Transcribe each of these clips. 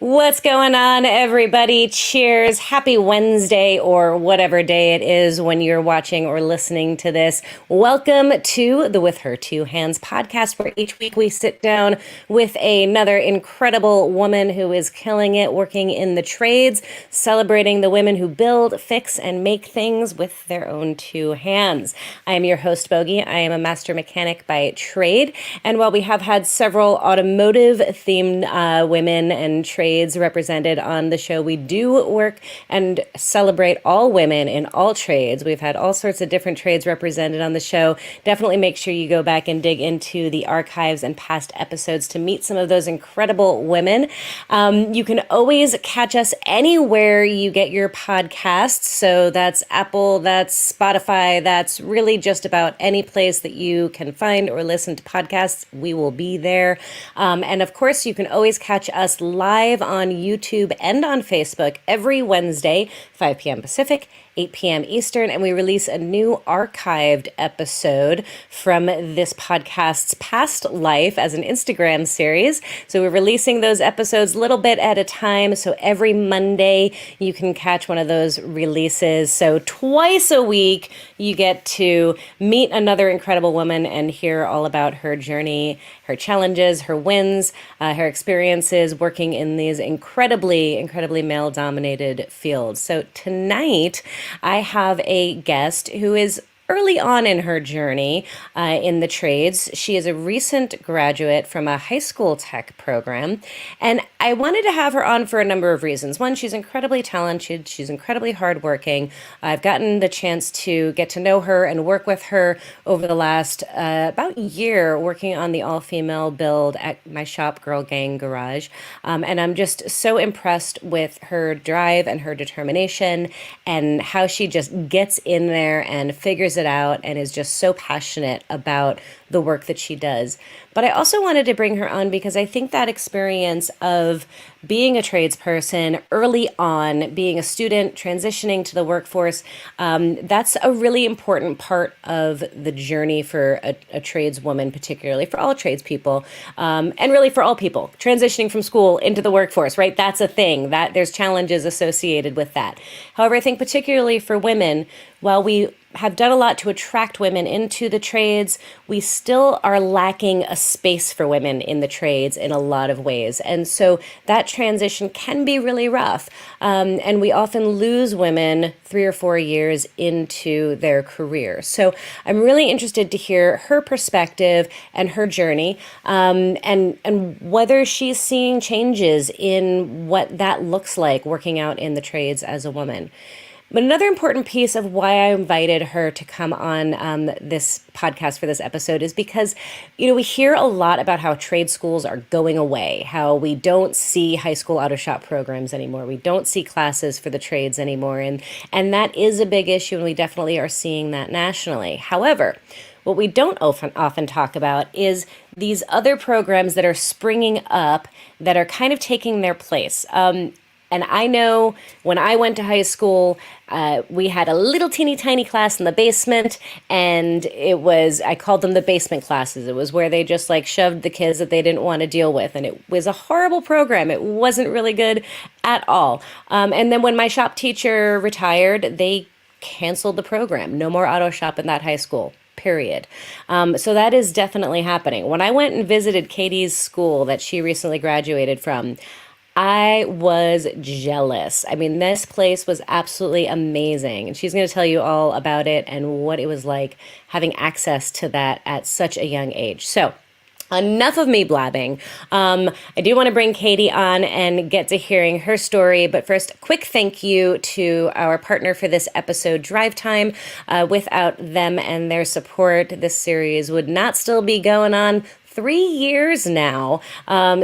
What's going on, everybody? Cheers. Happy Wednesday, or whatever day it is when you're watching or listening to this. Welcome to the With Her Two Hands podcast, where each week we sit down with another incredible woman who is killing it, working in the trades, celebrating the women who build, fix, and make things with their own two hands. I am your host, Bogey. I am a master mechanic by trade. And while we have had several automotive-themed women and trades represented on the show, we do work and celebrate all women in all trades. We've had all sorts of different trades represented on the show. Definitely make sure you go back and dig into the archives and past episodes to meet some of those incredible women. You can always catch us anywhere you get your podcasts. So that's Apple, that's Spotify, that's really just about any place that you can find or listen to podcasts. We will be there. And of course, you can always catch us live on YouTube and on Facebook every Wednesday, 5 p.m. Pacific, 8 p.m. Eastern, and we release a new archived episode from this podcast's past life as an Instagram series. So we're releasing those episodes a little bit at a time. So every Monday you can catch one of those releases. So twice a week you get to meet another incredible woman and hear all about her journey, her challenges, her wins, her experiences working in these incredibly male-dominated fields. So tonight, I have a guest who is early on in her journey in the trades. She is a recent graduate from a high school tech program, and I wanted to have her on for a number of reasons. One, she's incredibly talented. She's incredibly hardworking. I've gotten the chance to get to know her and work with her over the last about year, working on the all-female build at my shop, Girl Gang Garage, and I'm just so impressed with her drive and her determination and how she just gets in there and figures it out and is just so passionate about the work that she does. But I also wanted to bring her on because I think that experience of being a tradesperson early on, being a student, transitioning to the workforce, that's a really important part of the journey for a tradeswoman, particularly for all tradespeople, and really for all people transitioning from school into the workforce, right? That's a thing that there's challenges associated with that. However, I think particularly for women, while we have done a lot to attract women into the trades, we still are lacking a space for women in the trades in a lot of ways. And so that transition can be really rough. And we often lose women 3 or 4 years into their career. So I'm really interested to hear her perspective and her journey, and whether she's seeing changes in what that looks like working out in the trades as a woman. But another important piece of why I invited her to come on this podcast for this episode is because, we hear a lot about how trade schools are going away, how we don't see high school auto shop programs anymore. We don't see classes for the trades anymore. And that is a big issue, and we definitely are seeing that nationally. However, what we don't often talk about is these other programs that are springing up that are kind of taking their place. And I know when I went to high school, we had a little teeny tiny class in the basement, and I called them the basement classes. It was where they just shoved the kids that they didn't want to deal with. And it was a horrible program. It wasn't really good at all. And then when my shop teacher retired, they canceled the program. No more auto shop in that high school. Period. So that is definitely happening. When I went and visited Kaity's school that she recently graduated from, I was jealous. I mean, this place was absolutely amazing. And she's going to tell you all about it and what it was like having access to that at such a young age. So enough of me blabbing. I do want to bring Kaity on and get to hearing her story. But first, a quick thank you to our partner for this episode, Drive Time. Without them and their support, this series would not still be going on 3 years now.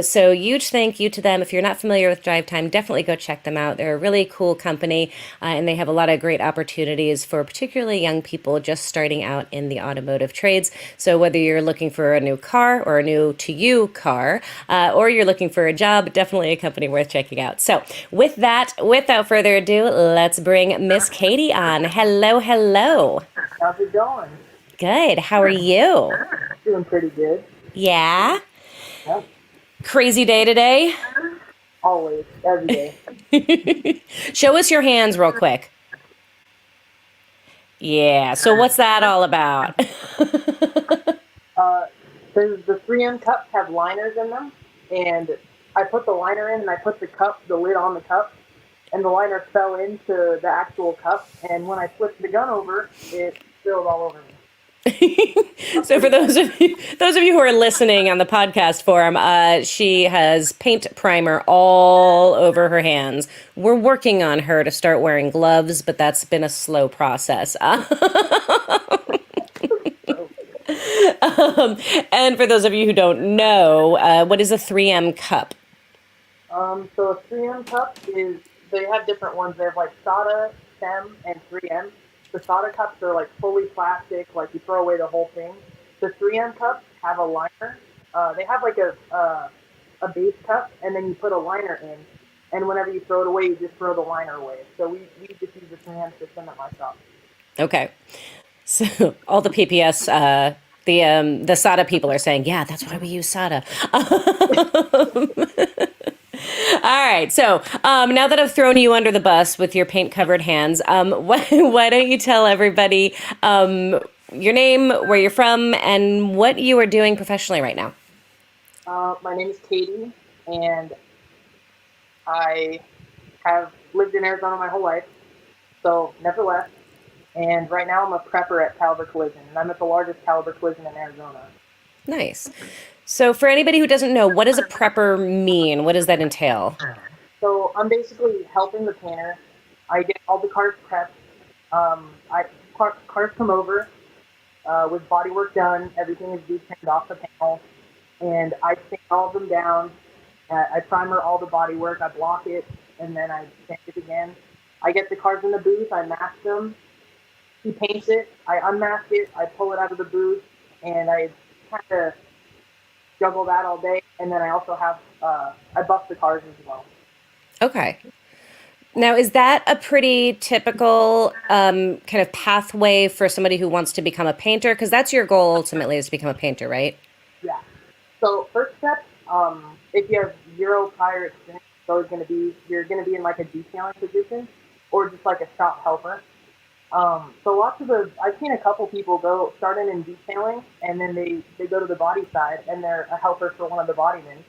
So huge thank you to them. If you're not familiar with Drive Time, definitely go check them out. They're a really cool company, and they have a lot of great opportunities for particularly young people just starting out in the automotive trades. So whether you're looking for a new car or a new to you car, or you're looking for a job, definitely a company worth checking out. So with that, without further ado, let's bring Miss Kaity on. Hello, hello. How's it going? Good. How are you? Doing pretty good. Yeah. Yep. Crazy day today. Always, every day. Show us your hands real quick. Yeah. So what's that all about? Uh, the 3M cups have liners in them, and I put the liner in, and I put the lid on the cup, and the liner fell into the actual cup, and when I flipped the gun over, it spilled all over me. So for those of you who are listening on the podcast forum, she has paint primer all over her hands. We're working on her to start wearing gloves, but that's been a slow process. And for those of you who don't know, what is a 3M cup? So a 3M cup is, they have different ones. They have like Sada, STEM, and 3M. The Sada cups are like fully plastic, like you throw away the whole thing. The 3M cups have a liner. They have like a base cup, and then you put a liner in. And whenever you throw it away, you just throw the liner away. So we just use the 3M system at my shop. Okay. So all the PPS, the SADA people are saying, yeah, that's why we use SADA. All right. So now that I've thrown you under the bus with your paint covered hands, why don't you tell everybody your name, where you're from, and what you are doing professionally right now? My name is Katie, and I have lived in Arizona my whole life, so never left. And right now I'm a prepper at Caliber Collision, and I'm at the largest Caliber Collision in Arizona. Nice. So for anybody who doesn't know, what does a prepper mean? What does that entail? So I'm basically helping the painter. I get all the cars prepped. Cars come over with body work done. Everything is detailed off the panel, and I sand all of them down. I primer all the body work. I block it, and then I sand it again. I get the cars in the booth. I mask them. He paints it. I unmask it. I pull it out of the booth, and I kind of juggle that all day. And then I also have I buff the cars as well. Okay. Now, is that a pretty typical kind of pathway for somebody who wants to become a painter? Because that's your goal ultimately is to become a painter, right? Yeah. So first step, if you have zero prior experience, it's always going to be you're going to be in like a detailing position or just like a shop helper. So lots of I've seen a couple people go starting in detailing and then they go to the body side and they're a helper for one of the bodymen.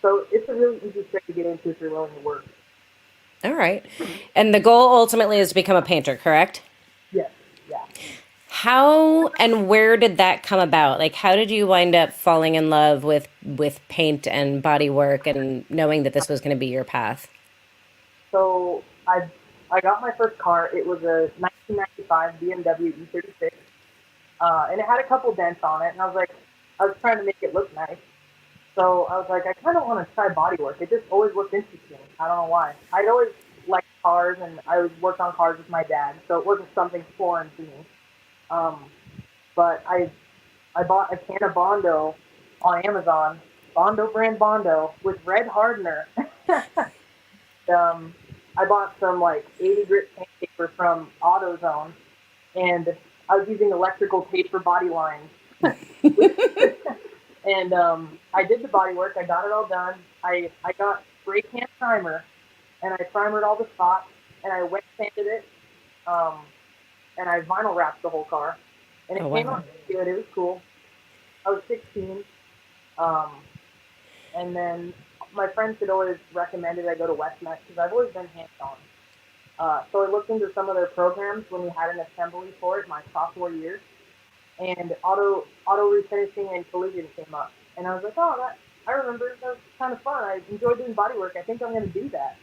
So it's a really easy trick to get into if you're willing to work. All right. And the goal ultimately is to become a painter, correct? Yes. Yeah. How and where did that come about? Like, how did you wind up falling in love with paint and body work and knowing that this was going to be your path? So I got my first car. It was a 1995 BMW E36, and it had a couple dents on it. And I was trying to make it look nice. So I was like, I kind of want to try body work. It just always looked interesting. I don't know why. I'd always liked cars, and I would work on cars with my dad, so it wasn't something foreign to me. Um, but I bought a can of Bondo on Amazon, Bondo brand Bondo with red hardener. um, I bought some like 80 grit sandpaper from AutoZone, and I was using electrical tape for body lines. And I did the body work. I got it all done. I got spray can primer, and I primered all the spots, and I wet sanded it, um, and I vinyl wrapped the whole car, and Oh, it came wow. out good. It was cool. I was 16, um, and then my friends had always recommended I go to Westmet because I've always been hands-on. So I looked into some of their programs when we had an assembly for it my sophomore year, and auto refinishing and collision came up, and I was like, oh, that I remember that was kind of fun. I enjoyed doing body work. I think I'm going to do that.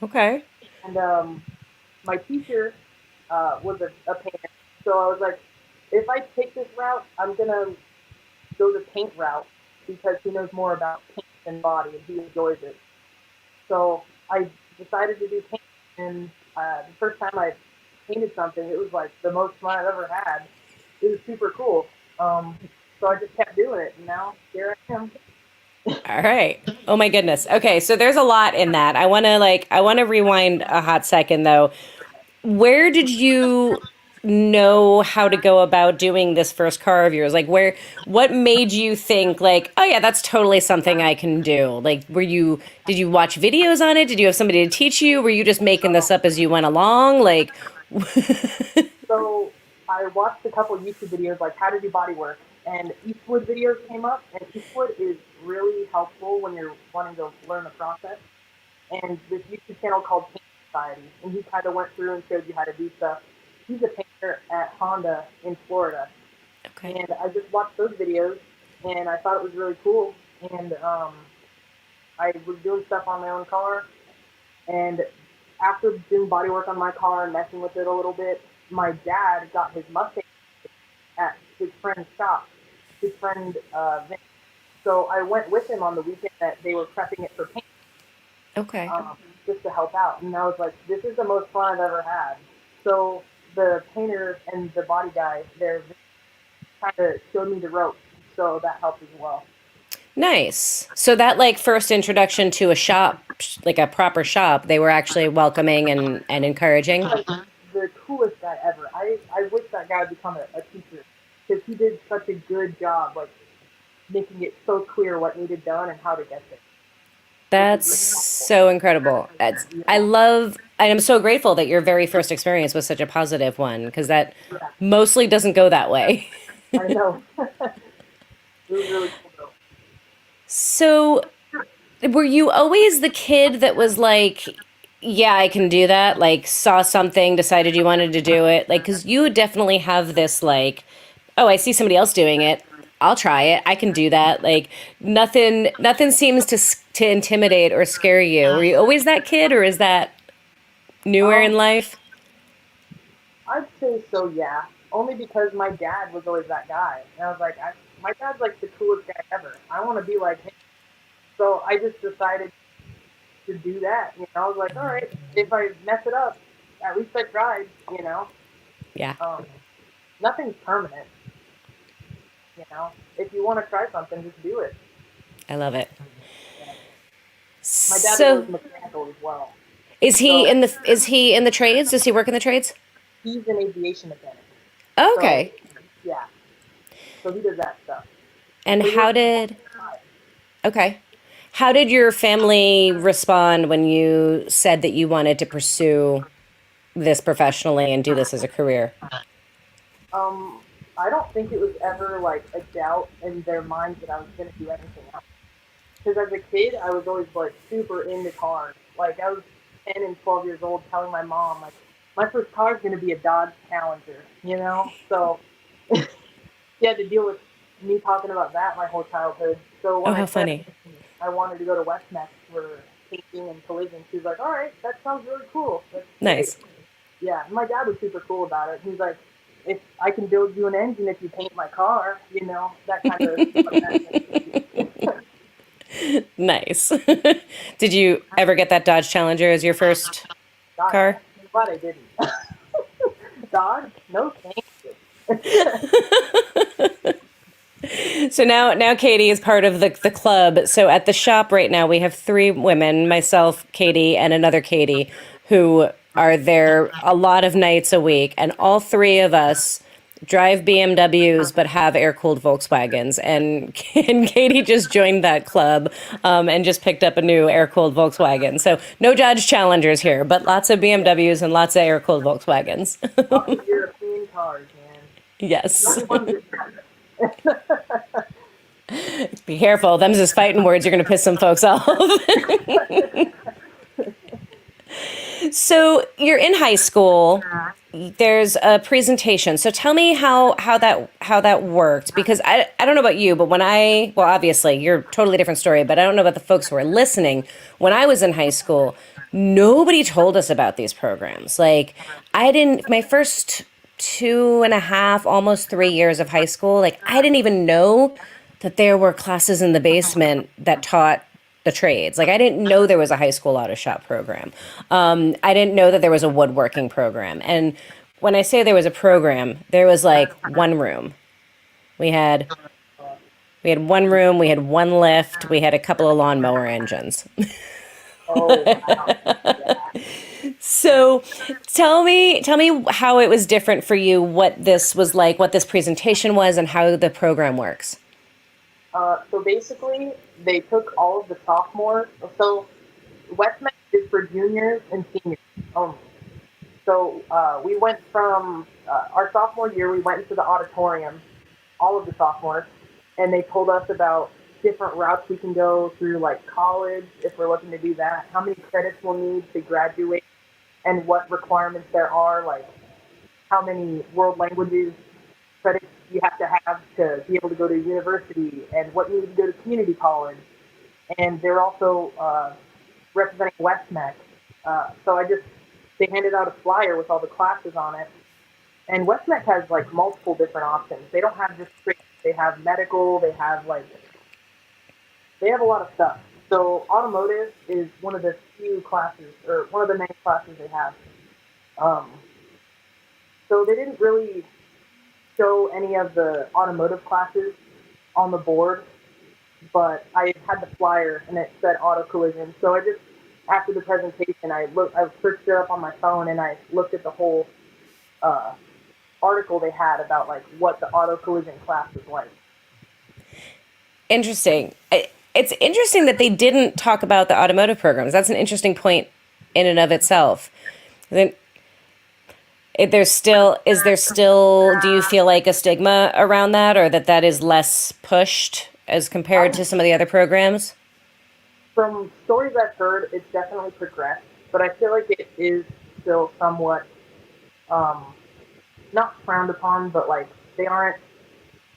Okay. And my teacher was a painter, so I was like, if I take this route, I'm gonna go the paint route because he knows more about paint than body and he enjoys it. So I decided to do paint, and the first time I painted something, it was like the most fun I've ever had. It was super cool. So I just kept doing it, and now here I am. All right. Oh my goodness. Okay, so there's a lot in that. I want to rewind a hot second though. Where did you know how to go about doing this first car of yours? Like what made you think like, oh yeah, that's totally something I can do? Like did you watch videos on it? Did you have somebody to teach you? Were you just making this up as you went along? Like So I watched a couple YouTube videos like how to do body work, and Eastwood videos came up, and Eastwood is really helpful when you're wanting to learn the process. And this YouTube channel called Paint Society, and he kind of went through and showed you how to do stuff. He's a painter at Honda in Florida, okay. and I just watched those videos, and I thought it was really cool. And I was doing stuff on my own car, and after doing body work on my car and messing with it a little bit, my dad got his Mustang at his friend's shop, his friend Vince. So I went with him on the weekend that they were prepping it for paint, Okay. just to help out. And I was like, this is the most fun I've ever had. So the painter and the body guy there kind of showed me the ropes, so that helped as well. Nice. So that like first introduction to a shop, like a proper shop, they were actually welcoming and encouraging. Like the coolest guy ever. I wish that guy would become a teacher because he did such a good job, like making it so clear what needed done and how to get there, which is That's really helpful. so incredible. I Yeah, love, and I'm so grateful that your very first experience was such a positive one because that yeah, mostly doesn't go that way. I know. It was really cool though. So, were you always the kid that was like, yeah, I can do that? Like, saw something, decided you wanted to do it? Like, because you definitely have this, like, oh, I see somebody else doing it. I'll try it. I can do that. Like, nothing seems to intimidate or scare you. Were you always that kid, or is that newer in Um, life? I'd say so, yeah. Only because my dad was always that guy, and I was like, my dad's like the coolest guy ever. I want to be like him. So I just decided to do that. I was like, all right, if I mess it up, at least I tried. Yeah, Um, Nothing's permanent. If you want to try something, just do it. I love it. Yeah. My dad was So, mechanical as well, is he so in the trades? Does he work in the trades? he's an aviation mechanic. So Okay. yeah, so he does that stuff. And So he how works did okay? How did your family respond when you said that you wanted to pursue this professionally and do this as a career? Um, I don't think it was ever like a doubt in their minds that I was going to do anything else. Because as a kid, I was always like super into cars. Like I was 10 and 12 years old, telling my mom like my first car is going to be a Dodge Challenger. So she had to deal with me talking about that my whole childhood. So when Oh, I how said funny. I wanted to go to Westmex for painting and collision, she was like, "All right, that sounds really cool. That's great." Nice. Yeah, my dad was super cool about it. He's like, if I can build you an engine if you paint my car, that kind of stuff. Nice. Did you ever get that Dodge Challenger as your first God, car? no. I'm glad I didn't. God, no thank you. So now Katie is part of the club. So at the shop right now we have three women, myself, Katie, and another Katie, who are there a lot of nights a week, and all three of us drive BMWs but have air cooled Volkswagens. And Katie just joined that club and just picked up a new air cooled Volkswagen. So no Dodge Challengers here, but lots of BMWs and lots of air cooled Volkswagens. Lots of European cars, man. The Yes. only ones that Be careful. Them's just fighting words. You're going to piss some folks off. So you're in high school. There's a presentation. So tell me how that worked, because I don't know about you, but well, obviously you're a totally different story, but I don't know about the folks who are listening. When I was in high school, nobody told us about these programs. Like I didn't my first 2.5, almost 3 years of high school, like I didn't even know that there were classes in the basement that taught the trades. Like I didn't know there was a high school auto shop program. I didn't know that there was a woodworking program. And when I say there was a program, there was like one room. We had we had one room. We had one lift. We had a couple of lawnmower engines. Oh wow. Yeah. So tell me how it was different for you, what this was like, what this presentation was, and how the program works. So basically, they took all of the sophomores. So Westmex is for juniors and seniors only. So we went from our sophomore year, we went into the auditorium, all of the sophomores, and they told us about different routes we can go through, like college, if we're looking to do that, how many credits we'll need to graduate, and what requirements there are, like how many world languages credits you have to be able to go to university, and what you need to go to community college. And they're also representing Westmex. So they handed out a flyer with all the classes on it. And Westmex has like multiple different options. They don't have just straight, they have medical, they have a lot of stuff. So automotive is one of the few classes, or one of the many classes they have. Um, so they didn't really show any of the automotive classes on the board, but I had the flyer and it said auto collision. So after the presentation, I searched it up on my phone and I looked at the whole uh, article they had about like what the auto collision class was like. Interesting. It's interesting that they didn't talk about the automotive programs. That's an interesting point in and of itself. Then there's still is there still do you feel like a stigma around that, or that is less pushed as compared I, to some of the other programs? from stories I've heard, it's definitely progressed, but I feel like it is still somewhat um, not frowned upon, but like they aren't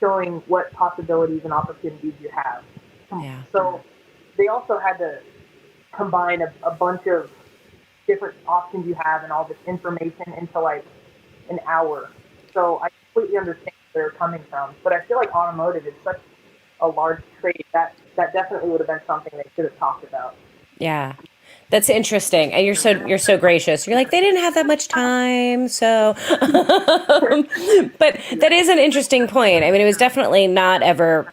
showing what possibilities and opportunities you have. Yeah. So they also had to combine a bunch of different options you have and all this information into like an hour. So I completely understand where they're coming from, but I feel like automotive is such a large trade that definitely would have been something they should have talked about. Yeah. That's interesting. And you're so gracious. You're like, they didn't have that much time, so but that is an interesting point. I mean, it was definitely not ever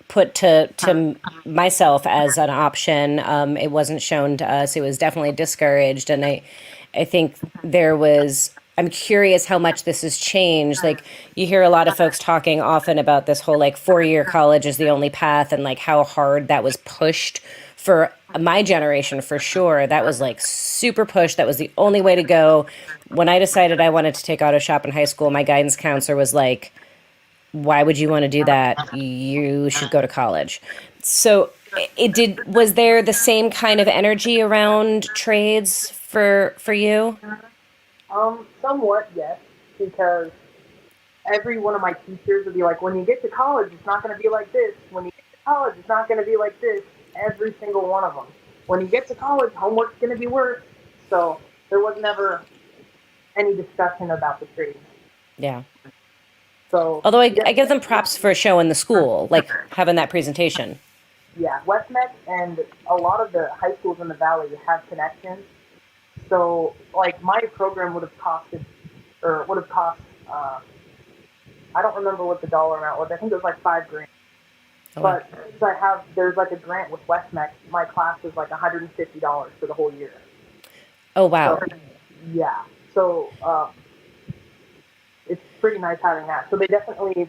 put to myself as an option. It wasn't shown to us. It was definitely discouraged, and I think there was. I'm curious how much this has changed. Like you hear a lot of folks talking often about this whole like 4-year college is the only path, and like how hard that was pushed for my generation for sure. That was like super pushed. That was the only way to go. When I decided I wanted to take auto shop in high school, my guidance counselor was like, why would you want to do that? You should go to college. So was there the same kind of energy around trades for you? Somewhat yes, because every one of my teachers would be like, when you get to college, it's not going to be like this. When you get to college, it's not going to be like this. Every single one of them. When you get to college, homework's going to be worse. So there was never any discussion about the trades. Yeah. So Although yeah, I give them props for showing the school, like having that presentation. yeah, Westmex and a lot of the high schools in the valley have connections. So like my program would have costed, or would have cost. I don't remember what the dollar amount was. I think it was like $5,000. Oh, wow. But since there's like a grant with Westmex, my class was like $150 for the whole year. Oh, So wow. yeah, so it's pretty nice having that. So they definitely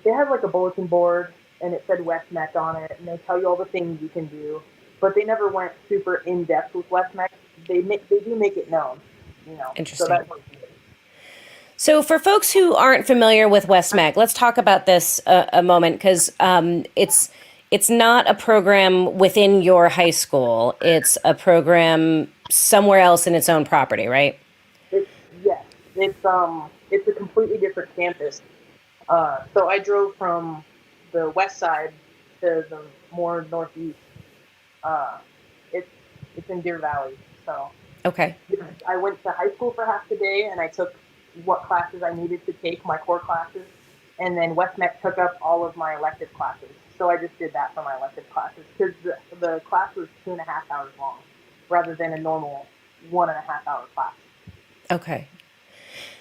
they have like a bulletin board and it said Westmex on it, and they tell you all the things you can do. But they never went super in depth with Westmex. They do make it known, you know. So Interesting. that's what it is. So, for folks who aren't familiar with WestMec, let's talk about this a moment because it's not a program within your high school. It's a program somewhere else in its own property, right? It's yes, it's a completely different campus. So I drove from the west side to the more northeast. Uh, it's it's in Deer Valley. So Okay. I went to high school for half the day, and I took what classes I needed to take, my core classes, and then West Met took up all of my elective classes. So I just did that for my elective classes because the class was 2.5 hours long rather than a normal 1.5 hour class. Okay.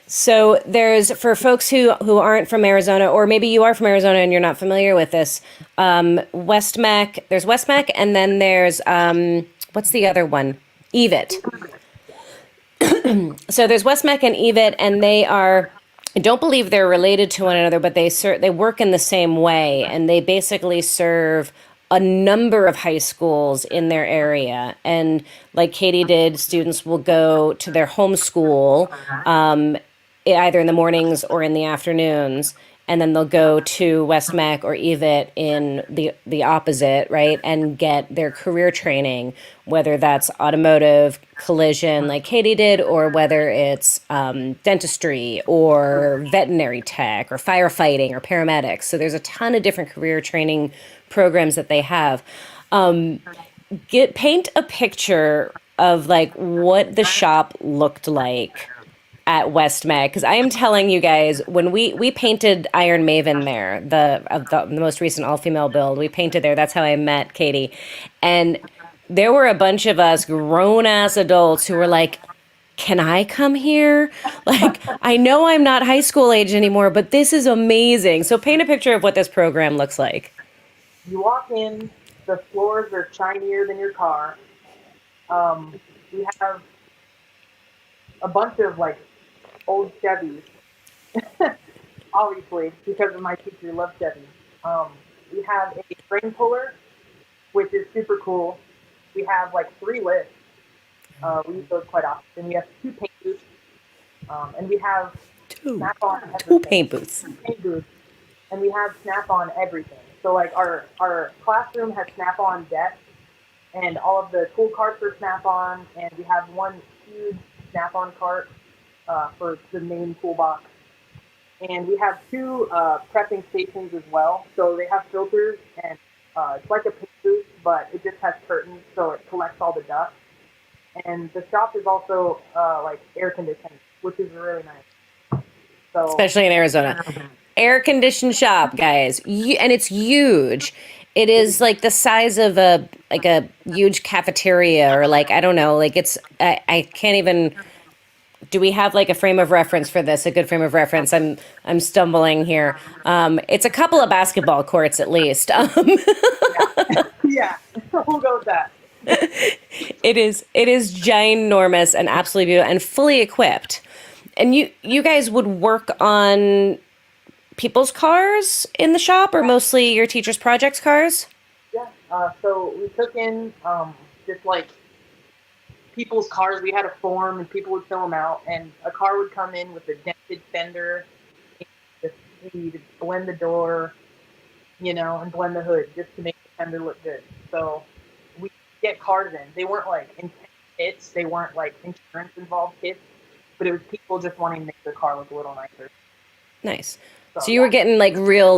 So there's for folks who aren't from Arizona, or maybe you are from Arizona and you're not familiar with this. West Mac. There's West Mac, and then there's what's the other one? EVIT. So there's West Mac and EVIT, and they are. I don't believe they're related to one another, but they work in the same way, and they basically serve a number of high schools in their area. And like Katie did, students will go to their home school, either in the mornings or in the afternoons, and then they'll go to West Mac or EVIT in the opposite, right, and get their career training, whether that's automotive, collision, like Katie did, or whether it's dentistry or veterinary tech or firefighting or paramedics. So there's a ton of different career training programs that they have. Paint a picture of like what the shop looked like at West Meg, because I am telling you guys, when we painted Iron Maven there, the most recent all female build, we painted there. That's how I met Katie, and there were a bunch of us grown ass adults who were like, "Can I come here? Like, I know I'm not high school age anymore, but this is amazing." So paint a picture of what this program looks like. You walk in, the floors are shinier than your car. We have a bunch of like old Chevys, obviously because of my teacher loves Chevys. We have a frame puller, which is super cool. We have like 3 lifts. We use those quite often. We have 2 paint booths, and we have Two, snap-on two everything. paint booths. Paint booths, and we have snap-on everything. So like our classroom has snap-on desks, and all of the tool carts are snap-on, and we have one huge snap-on cart for the main toolbox. And we have 2 prepping stations as well. So they have filters, and it's like a paint booth, but it just has curtains, so it collects all the dust. And the shop is also like air conditioned, which is really nice. So Especially in Arizona. Air conditioned shop, guys. And it's huge. It is like the size of a huge cafeteria, or like I don't know, like I can't even, do we have like a frame of reference for this? A good frame of reference. I'm stumbling here. It's a couple of basketball courts at least. yeah, we'll go with that. It is ginormous and absolutely beautiful and fully equipped. And you guys would work on people's cars in the shop, or mostly your teacher's projects cars? Yeah. So we took in just like people's cars. We had a form, and people would fill them out, and a car would come in with a dented fender. We'd blend the door, and blend the hood just to make the fender look good. So we get cars in. They weren't like intense hits. They weren't like insurance involved hits, but it was people just wanting to make their car look a little nicer. Nice. So So you were yeah, getting like real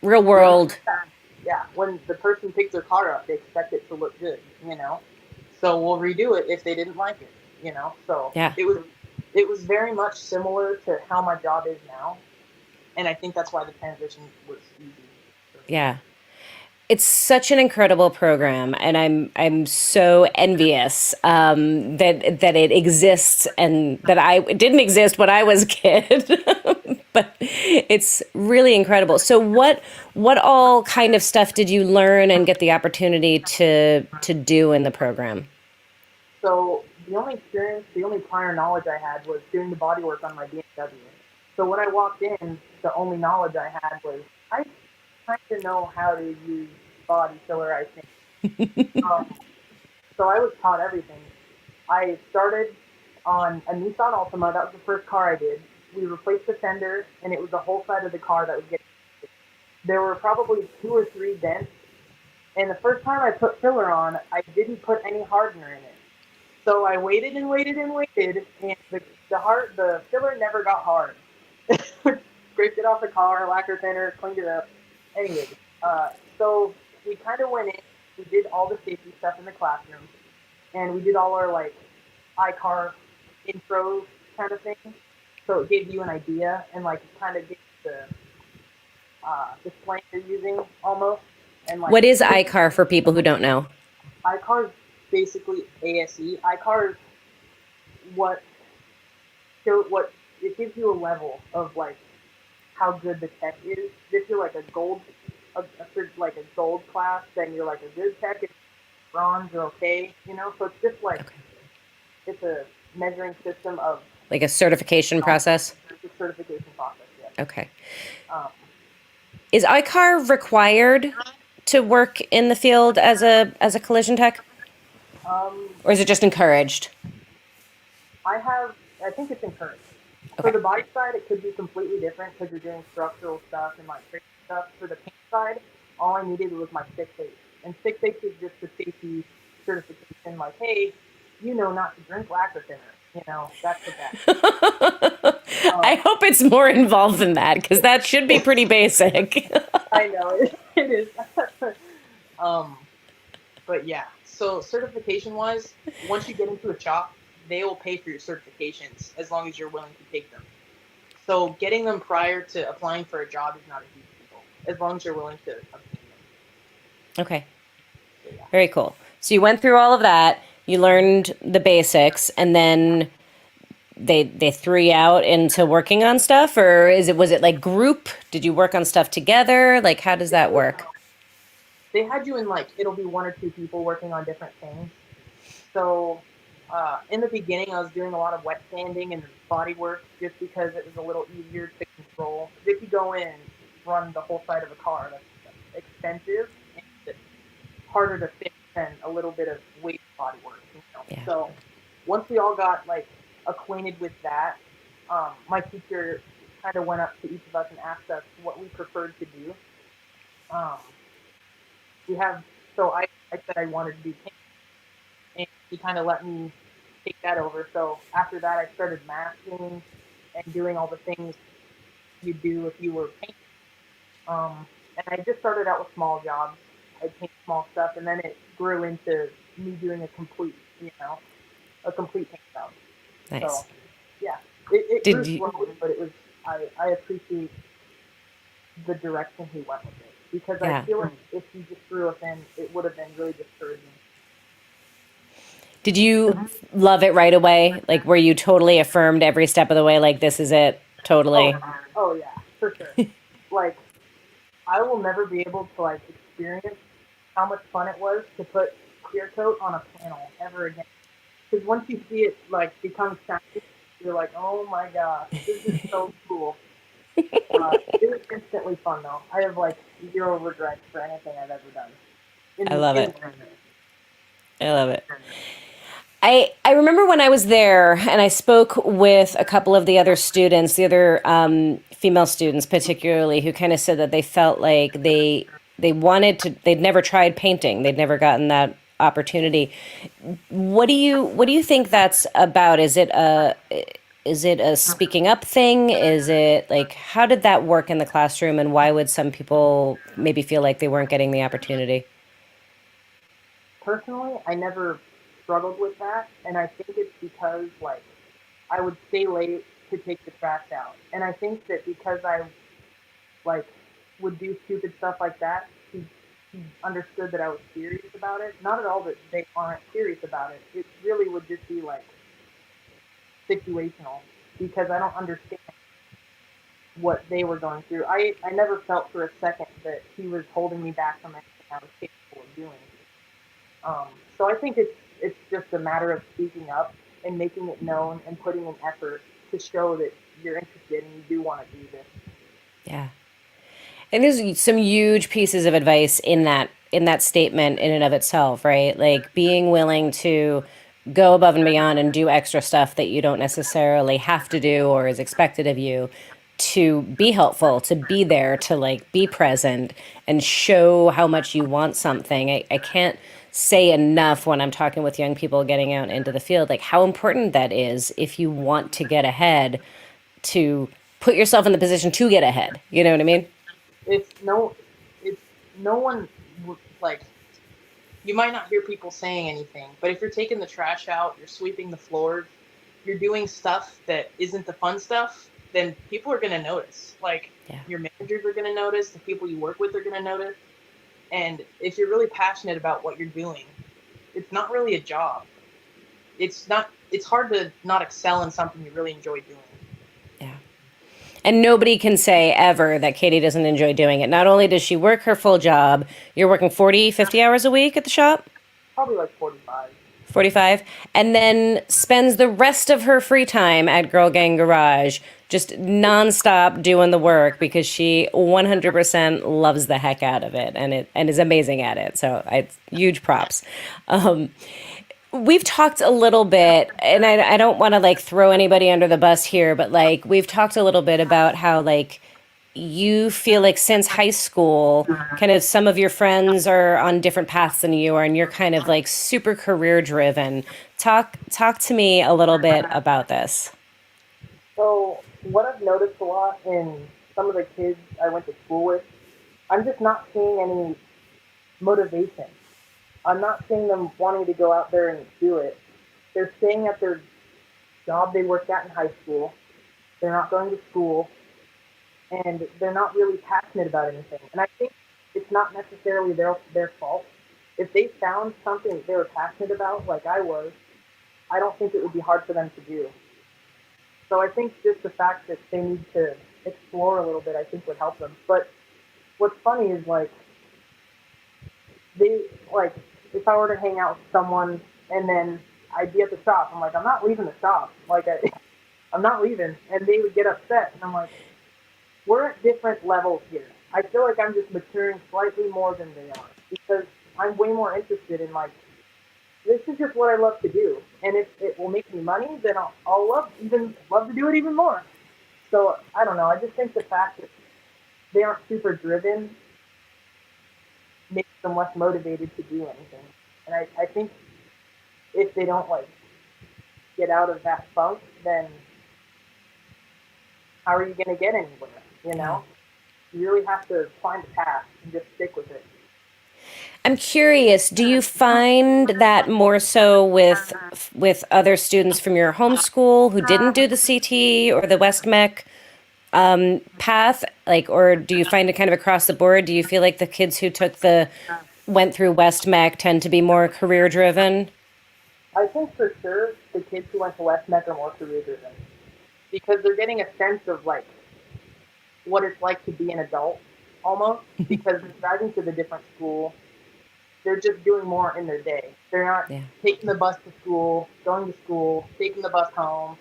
world. yeah. When the person picks their car up, they expect it to look good. So we'll redo it if they didn't like it. So Yeah. it was very much similar to how my job is now, and I think that's why the transition was easy for me. Yeah. It's such an incredible program, and I'm so envious that it exists and that it didn't exist when I was a kid. But it's really incredible. So what all kind of stuff did you learn and get the opportunity to do in the program? So the only experience, the only prior knowledge I had was doing the bodywork on my BMW. So when I walked in, the only knowledge I had was I kind of know how to use body filler, I think. Um, so I was taught everything. I started on a Nissan Altima. That was the first car I did. We replaced the fender, and it was the whole side of the car that was getting. There were probably 2 or 3 dents, and the first time I put filler on, I didn't put any hardener in it. So I waited and waited and waited, and the filler never got hard. Scraped it off the car, lacquer thinner, cleaned it up. Anyways, so we kind of went in. We did all the safety stuff in the classroom, and we did all our like iCar intros kind of thing. So it gave you an idea, and like it kind of gave the display you're using almost, and like What is iCar for people who don't know? iCar is basically ASE. iCar is what what it gives you a level of like how good the tech is. If you're like a gold, like a gold class, then you're like a good tech. If bronze, you're okay. You know, so it's just like Okay. it's a measuring system of Like a certification process? the certification process. Yes. Okay. Um, Is iCar required to work in the field as a collision tech, um, or is it just encouraged? I have. I think it's encouraged. For Okay. the body side, it could be completely different because you're doing structural stuff and like crazy stuff. For the paint side, all I needed was my 6H, and 6H is just the safety certification. Like, hey, you know not to drink lacquer thinner. You know, that's what that is. I hope it's more involved than that because that should be pretty basic. I know it is. um, but yeah, so certification wise, once you get into a shop, they will pay for your certifications as long as you're willing to take them. So getting them prior to applying for a job is not a huge deal, as long as you're willing to obtain them. Okay. So yeah. Very cool. So you went through all of that, you learned the basics, and then they threw you out into working on stuff, or was it like group? Did you work on stuff together? Like how does that work? They had you in like it'll be one or two people working on different things. So in the beginning, I was doing a lot of wet sanding and body work just because it was a little easier to control. If you go in and run the whole side of a car, that's expensive and it's harder to fix than a little bit of weight body work. You know? Yeah. So once we all got like acquainted with that, my teacher kind of went up to each of us and asked us what we preferred to do. Um, we have so I said I wanted to do paint, and he kind of let me take that over. So after that, I started masking and doing all the things you do if you were painting. And I just started out with small jobs. I'd paint small stuff, and then it grew into me doing a complete, a complete paint job. So Nice. yeah, it Did grew you slowly, but it was I appreciate the direction he went with it because I yeah. feel like if he just threw us in, it would have been really discouraging. Did you love it right away? Like were you totally affirmed every step of the way like this is it? Oh, Totally. oh yeah, for sure. Like I will never be able to like experience how much fun it was to put clear coat on a panel ever again. Because once you see it like become shiny, you're like, oh my gosh, this is so cool. It was instantly fun though. I have like zero regrets for anything I've ever done. I love In it. I love it. I remember when I was there and I spoke with a couple of the other students, the other female students particularly, who kind of said that they felt like they wanted to. They'd never tried painting. They'd never gotten that opportunity. What do you think that's about? Is it a speaking up thing? Is it like how did that work in the classroom, and why would some people maybe feel like they weren't getting the opportunity? Personally, I never struggled with that, and I think it's because like I would stay late to take the trash out, and I think that because I like would do stupid stuff like that, he understood that I was serious about it. Not at all that they aren't serious about it. It really would just be like situational because I don't understand what they were going through. I never felt for a second that he was holding me back from anything I was capable of doing. So I think it's just a matter of speaking up and making it known and putting an effort to show that you're interested and you do want to do this. Yeah. And there's some huge pieces of advice in that statement in and of itself, right? Like being willing to go above and beyond and do extra stuff that you don't necessarily have to do or is expected of you to be helpful, to be there, to like be present and show how much you want something. I can't say enough when I'm talking with young people getting out into the field, like how important that is if you want to get ahead, to put yourself in the position to get ahead. You know what I mean? It's no, it's no one like you might not hear people saying anything, but if you're taking the trash out, you're sweeping the floors, you're doing stuff that isn't the fun stuff. then people are going to notice. Like, Yeah. your managers are going to notice, the people you work with are going to notice. And if you're really passionate about what you're doing, it's not really a job. It's hard to not excel in something you really enjoy doing. Yeah. And nobody can say ever that Katie doesn't enjoy doing it. Not only does she work her full job, you're working 40, 50 hours a week at the shop? Probably like 45. 45, and then spends the rest of her free time at Girl Gang Garage, just nonstop doing the work because she 100% loves the heck out of it and is amazing at it. So huge props. We've talked a little bit, and I don't want to like throw anybody under the bus here, but like we've talked a little bit about how like you feel like since high school, kind of some of your friends are on different paths than you are, and you're kind of like super career driven. Talk to me a little bit about this. So, what I've noticed a lot in some of the kids I went to school with, I'm just not seeing any motivation. I'm not seeing them wanting to go out there and do it. They're staying at their job they worked at in high school. They're not going to school, and they're not really passionate about anything. And I think it's not necessarily their fault. If they found something that they were passionate about, like I was, I don't think it would be hard for them to do. So I think just the fact that they need to explore a little bit, I think would help them. But what's funny is like they like if I were to hang out with someone and then I'd be at the shop, I'm like, I'm not leaving the shop. I'm not leaving, and they would get upset, and I'm like, we're at different levels here. I feel like I'm just maturing slightly more than they are because I'm way more interested in like this is just what I love to do, and if it will make me money, then I'll love to do it even more. So I don't know. I just think the fact that they aren't super driven makes them less motivated to do anything. And I think if they don't like get out of that funk, then how are you going to get anywhere? You Yeah. know, you really have to find a path and just stick with it. I'm curious, do you find that more so with other students from your homeschool who didn't do the CT or the West Mech path, like, or do you find it kind of across the board? Do you feel like the kids who went through West Mech tend to be more career driven? I think for sure the kids who went to West Met are more career driven because they're getting a sense of like what it's like to be an adult almost because they're driving to the different school. They're just doing more in their day. They're not Yeah. taking the bus to school, going to school, taking the bus home,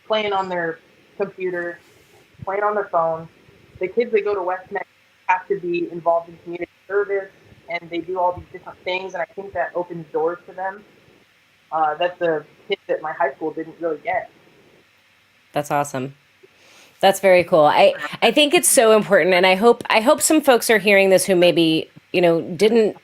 playing on their computer, playing on their phone. The kids that go to West Met have to be involved in community service and they do all these different things. And I think that opens doors to them that the kids at my high school didn't really get. That's awesome. That's very cool. I think it's so important, and I hope some folks are hearing this who maybe didn't,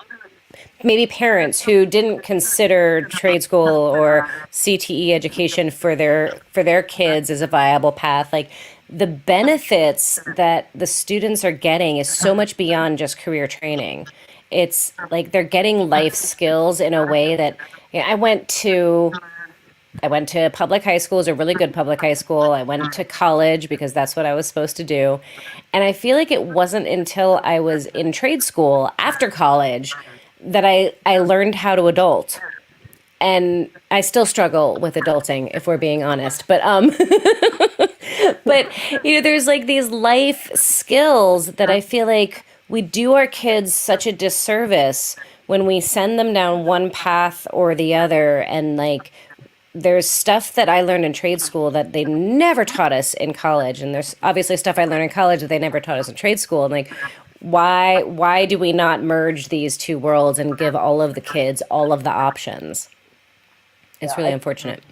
maybe parents who didn't consider trade school or CTE education for their kids as a viable path. Like the benefits that the students are getting is so much beyond just career training. It's like they're getting life skills in a way that I went to public high school. It was a really good public high school. I went to college because that's what I was supposed to do. And I feel like it wasn't until I was in trade school after college that I learned how to adult. And I still struggle with adulting, if we're being honest. But there's like these life skills that I feel like we do our kids such a disservice when we send them down one path or the other, and like there's stuff that I learned in trade school that they never taught us in college, and there's obviously stuff I learned in college that they never taught us in trade school. And like, why do we not merge these two worlds and give all of the kids all of the options? Yeah, It's really unfortunate.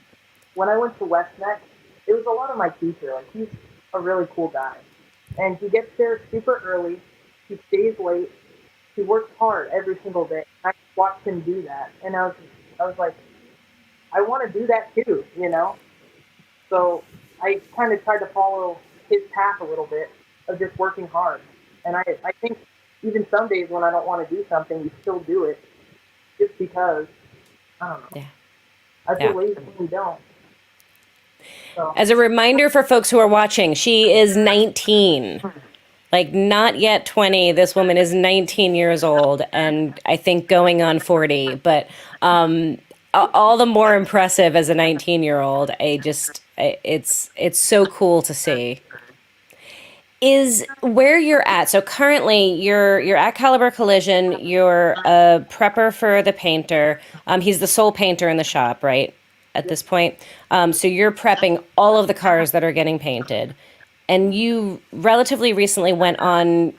when I went to West Met, it was a lot of my teacher. Like he's a really cool guy, and he gets there super early. He stays late. He works hard every single day. I watched him do that, and I was like, I want to do that too, you know. So I kind of tried to follow his path a little bit of just working hard. And I think even some days when I don't want to do something, you still do it just because, I don't know. Yeah. I feel Yeah. lazy when you don't. So As a reminder for folks who are watching, she is 19. Like, not yet 20. This woman is 19 years old and I think going on 40. But all the more impressive as a 19-year-old. It's so cool to see. Is where you're at. So currently, you're at Caliber Collision. You're a prepper for the painter. He's the sole painter in the shop, right? At this point, so you're prepping all of the cars that are getting painted, and you relatively recently went on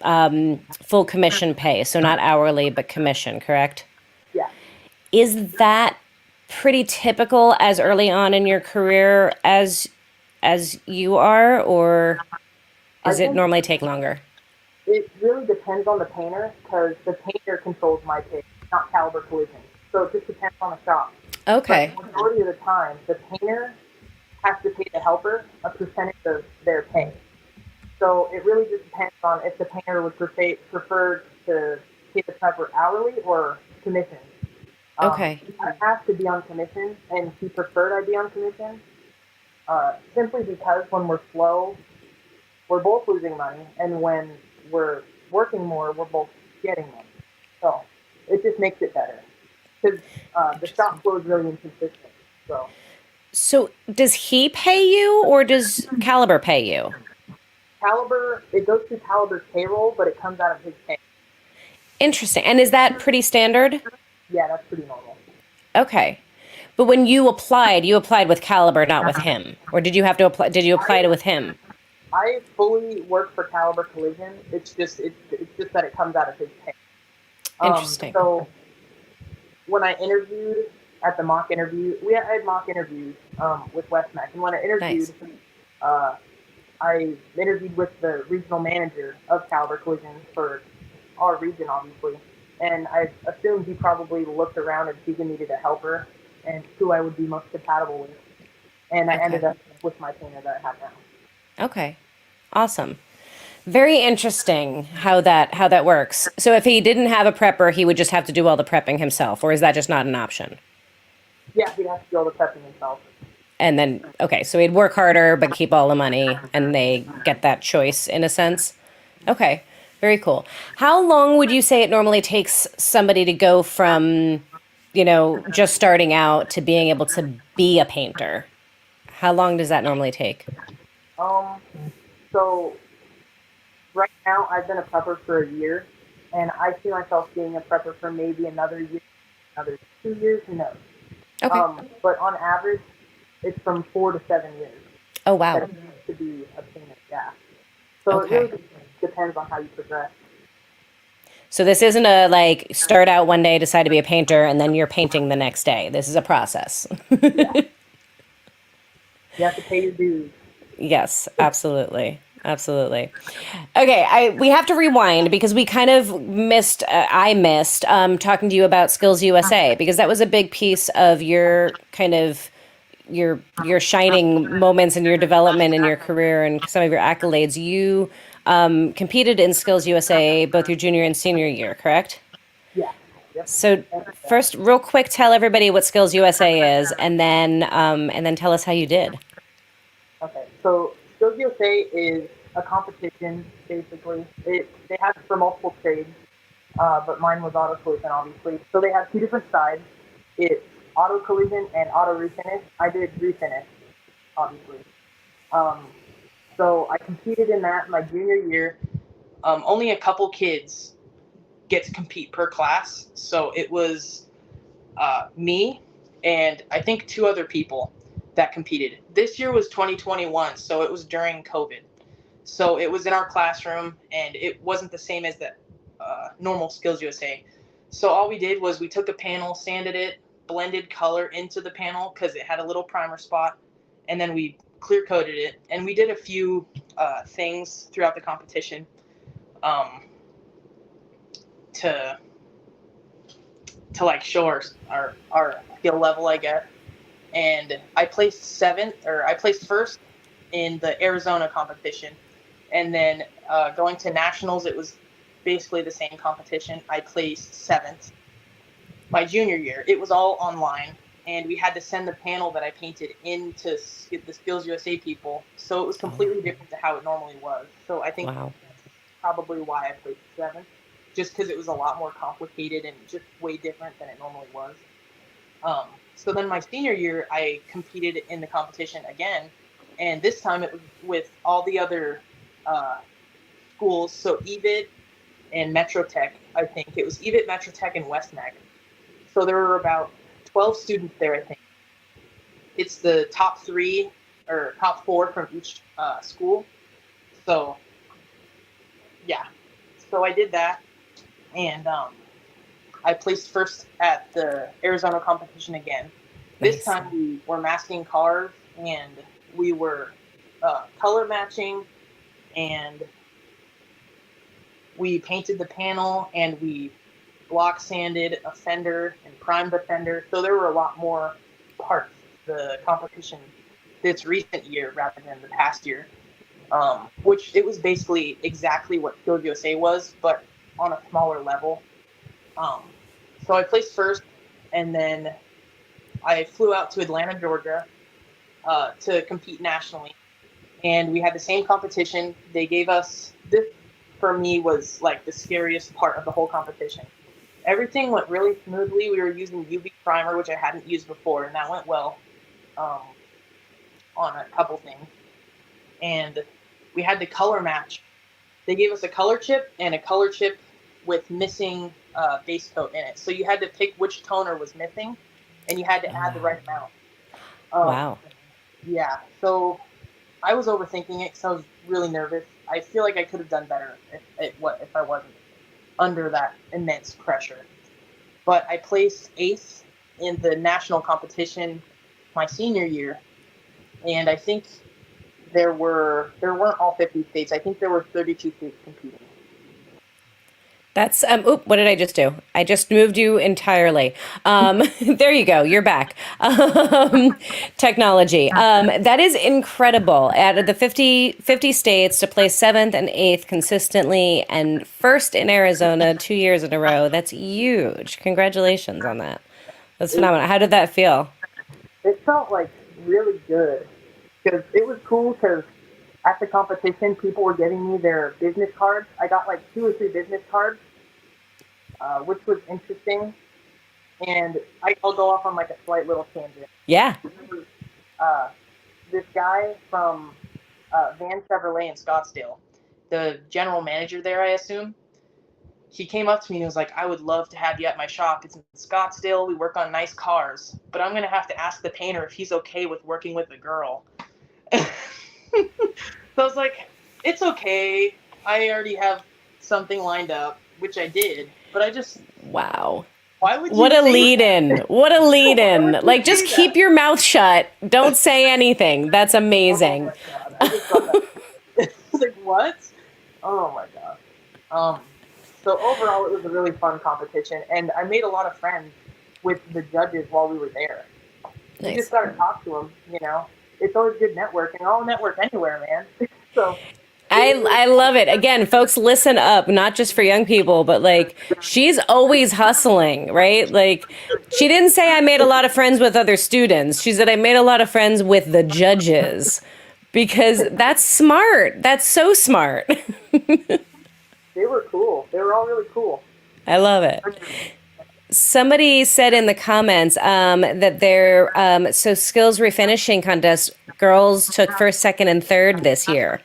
full commission pay, so not hourly but commission, correct? yeah, Is that pretty typical as early on in your career as you are, or I does it think normally take longer? it really depends on the painter because the painter controls my pay, not Caliber Collision. So it just depends on the shop. But Okay. the majority of the time, the painter has to pay the helper a percentage of their pay. So it really just depends on if the painter would prefer to pay the prepper hourly or commission. Okay. I have to be on commission, and he preferred I be on commission simply because when we're slow, we're both losing money, and when we're working more, we're both getting money. So it just makes it better because the shop flow is really inconsistent. So So does he pay you or does Caliber pay you? Caliber, it goes through Caliber's payroll, but it comes out of his pay. Interesting. And is that pretty standard? Yeah, that's pretty normal. Okay. But when you applied with Caliber, not with him. Or did you have to apply did you apply to with him? I fully work for Caliber Collision. It's just that it comes out of his pay. Interesting. So when I interviewed at the mock interview, I had mock interviews with Westmac, and when I interviewed, Nice. uh, I interviewed with the regional manager of Caliber Collision for our region, obviously, and I assumed he probably looked around and see who needed a helper and who I would be most compatible with, and I ended Okay. up with my painter that I have now. Okay. Awesome. Very interesting how that works. So if he didn't have a prepper, he would just have to do all the prepping himself, or is that just not an option? Yeah, he'd have to do all the prepping himself. And then okay, so he'd work harder but keep all the money and they get that choice in a sense. Okay. Very cool. How long would you say it normally takes somebody to go from, just starting out to being able to be a painter? How long does that normally take? Um, so right now I've been a prepper for a year, and I see myself being a prepper for maybe another year, another 2 years, who knows? Okay. But on average, it's from 4 to 7 years Oh, that wow. it needs to be a painter. Yeah. So it Okay. really depends on how you progress. So this isn't a like start out one day, decide to be a painter, and then you're painting the next day. This is a process. Yeah. You have to pay your dues. Yes, absolutely. Absolutely. Okay, we have to rewind because we kind of missed. I missed talking to you about Skills USA because that was a big piece of your kind of your shining moments in your development in your career and some of your accolades. You competed in Skills USA both your junior and senior year, correct? Yeah. Yep. So first, real quick, tell everybody what Skills USA is, and then tell us how you did. Okay. So Skills USA is a competition, basically. They have it for multiple trades, but mine was auto collision, obviously. So they have two different sides. It's auto collision and auto refinish. I did refinish, obviously. Um, so I competed in that my junior year. Only a couple kids get to compete per class, so it was me and I think two other people that competed. This year was 2021, so it was during COVID. So it was in our classroom, and it wasn't the same as the normal Skills USA. So all we did was we took a panel, sanded it, blended color into the panel because it had a little primer spot, and then we clear coated it. And we did a few things throughout the competition um, to like show our skill level, I guess. And I placed I placed first in the Arizona competition. And then going to nationals, it was basically the same competition. I placed seventh. My junior year, it was all online, and we had to send the panel that I painted in to the Skills USA people. So it was Oh, completely different to how it normally was. So I think wow. that's probably why I placed seventh, just because it was a lot more complicated and just way different than it normally was. So then my senior year, I competed in the competition again, and this time it was with all the other uh, schools. So EVIT and Metro Tech, I think it was EVIT, Metro Tech, and West Meg. So there were about 12 students there, I think. It's the top three or top four from each school. So yeah, so I did that, and I placed first at the Arizona competition again. This Nice. time we were masking cars and we were color matching, and we painted the panel and we block sanded a fender and primed the fender. So there were a lot more parts to the competition this recent year rather than the past year, which it was basically exactly what Skills USA was, but on a smaller level. Um, so I placed first, and then I flew out to Atlanta, Georgia, to compete nationally, and we had the same competition. They gave us this. For me, was like the scariest part of the whole competition. Everything went really smoothly. We were using UV primer, which I hadn't used before, and that went well um, on a couple things. And we had to color match. They gave us a color chip and a color chip with missing base coat in it. So you had to pick which toner was missing, and you had to Oh, add the wow. right amount. Um, Wow. yeah, so I was overthinking it because I was really nervous. I feel like I could have done better if I wasn't under that immense pressure. But I placed eighth in the national competition my senior year, and I think there weren't all 50 states. I think there were 32 states competing. That's oop, what did I just do? I just moved you entirely. There you go. You're back. Technology. That is incredible. Out of the fifty states to place seventh and eighth consistently and first in Arizona 2 years in a row. That's huge. Congratulations on that. That's It, phenomenal. How did that feel? it felt like really good because it was cool because at the competition, people were giving me their business cards. I got like two or three business cards, which was interesting. And I'll go off on like a slight little tangent. Yeah. Uh, this guy from Van Chevrolet in Scottsdale, the general manager there, I assume, he came up to me and was like, I would love to have you at my shop. It's in Scottsdale. We work on nice cars, but I'm going to have to ask the painter if he's okay with working with a girl. So I was like, it's okay. I already have something lined up, which I did, but I just, Wow. why would What you a say lead that? in. What a lead Why in. would you Like, just say keep that? your mouth shut. Don't say anything. That's Oh amazing. my god, I just thought that. It's like, what? Oh my god. Um, so overall, it was a really fun competition, and I made a lot of friends with the judges while we were there. You just Nice. got to talk to them, you know. It's always good networking. I'll network anywhere, man. So, I love it. Again, folks, listen up, not just for young people, but like she's always hustling, right? Like she didn't say I made a lot of friends with other students. She said I made a lot of friends with the judges because that's smart. That's so smart. they were cool. They were all really cool. I love it. Somebody said in the comments that their so skills refinishing contest girls took first, second, and third this year.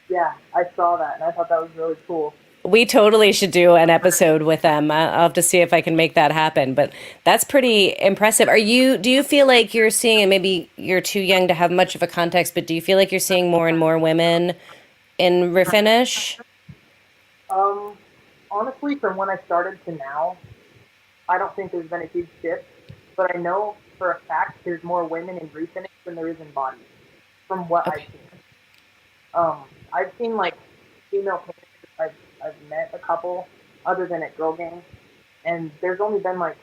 Yeah, I saw that, and I thought that was really cool. We totally should do an episode with them. I'll have to see if I can make that happen. But that's pretty impressive. Do you feel like you're seeing, and maybe you're too young to have much of a context, but do you feel like you're seeing more and more women in refinish? Um, honestly, from when I started to now, I don't think there's been a huge shift, but I know for a fact there's more women in refinish than there is in bodies, from what I've Okay. seen. I've seen like female painters. I've met a couple other than at girl gangs, and there's only been like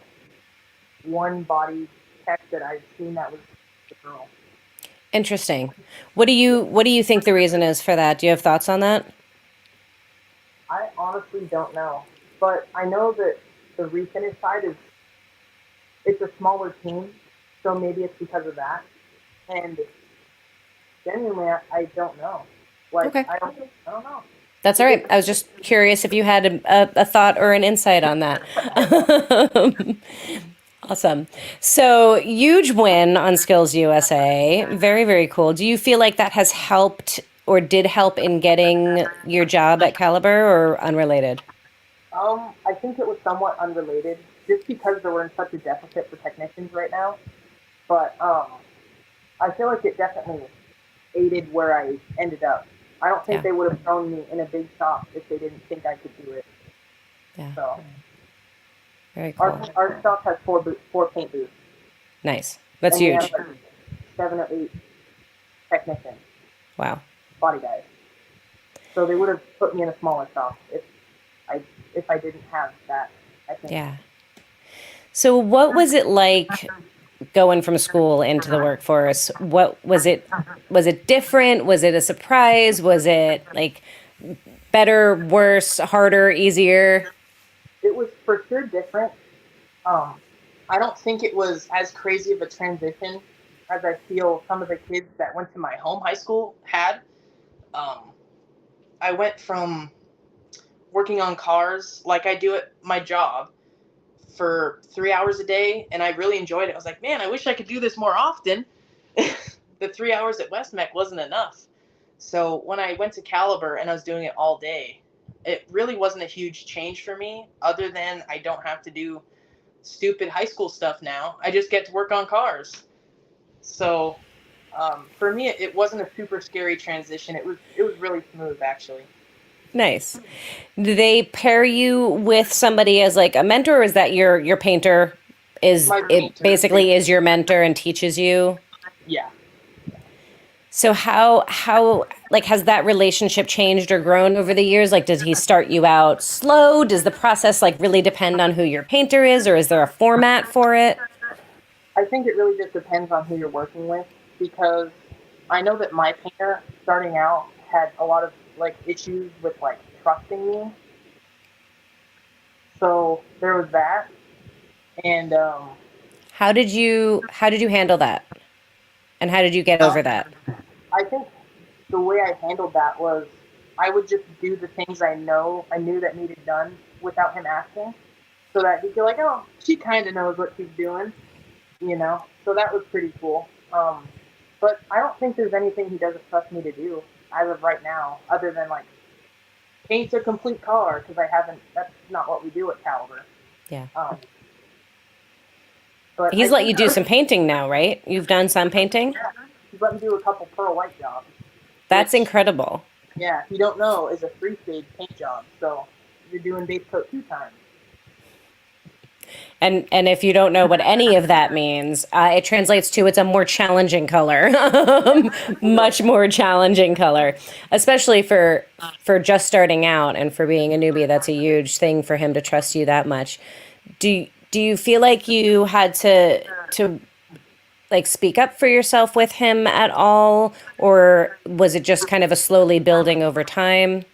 one body tech that I've seen that was a girl. Interesting. Yeah, What do you think the reason is for that? Do you have thoughts on that? I honestly don't know, but I know that the refinish side is it's a smaller team, So maybe it's because of that. And genuinely, I don't know. Like, Okay. I don't know. That's all right. I was just curious if you had a thought or an insight on that. Awesome. So, huge win on Skills USA. Very, very cool. Do you feel like that has helped or did help in getting your job at Caliber or unrelated? I think it was somewhat unrelated, just because they were in such a deficit for technicians right now. But I feel like it definitely aided where I ended up. I don't think Yeah. they would have thrown me in a big shop if they didn't think I could do it. Yeah. So Very our cool. our shop has four paint booths, Nice. That's and we have huge. like 7 or 8 technicians, Wow. body guys. So they would have put me in a smaller shop I if I didn't have that. I think. Yeah. So, what was it like going from school into the workforce? What was it? Was it different? Was it a surprise? Was it like better, worse, harder, easier? It was for sure different. Um, I don't think it was as crazy of a transition as I feel some of the kids that went to my home high school had. Um, I went from working on cars like I do at my job for 3 hours a day, and I really enjoyed it. I was like, man, I wish I could do this more often. The 3 hours at Westmec wasn't enough. So when I went to Caliber and I was doing it all day, it really wasn't a huge change for me, other than I don't have to do stupid high school stuff now. I just get to work on cars. So for me, it wasn't a super scary transition. It was really smooth, actually. Nice. Do they pair you with somebody as like a mentor, or is that your painter is My it painter, basically is your mentor and teaches you? yeah. So how like has that relationship changed or grown over the years? Like does he start you out slow? Does the process like really depend on who your painter is, or is there a format for it? I think it really just depends on who you're working with, because I know that my painter starting out had a lot of like issues with like trusting me. So there was that, and How did you handle that? And how did you get over that? I think the way I handled that was I would just do the things I knew that needed done without him asking, so that he'd be like, oh, she kind of knows what she's doing, you know. So that was pretty cool. But I don't think there's anything he doesn't trust me to do as of right now, other than like paint a complete car, because I haven't. That's not what we do at Caliber. Yeah. Um, but I He's let think you do some painting now, right? You've done some painting? he's let me do a couple pearl white jobs, That's which, incredible. yeah, if you don't know, is a 3-stage paint job. So you're doing base coat 2 times. And if you don't know what any of that means, it translates to it's a more challenging color, much more challenging color, especially for just starting out and for being a newbie. That's a huge thing for him to trust you that much. Do you feel like you had to like speak up for yourself with him at all, or was it just kind of a slowly building over time?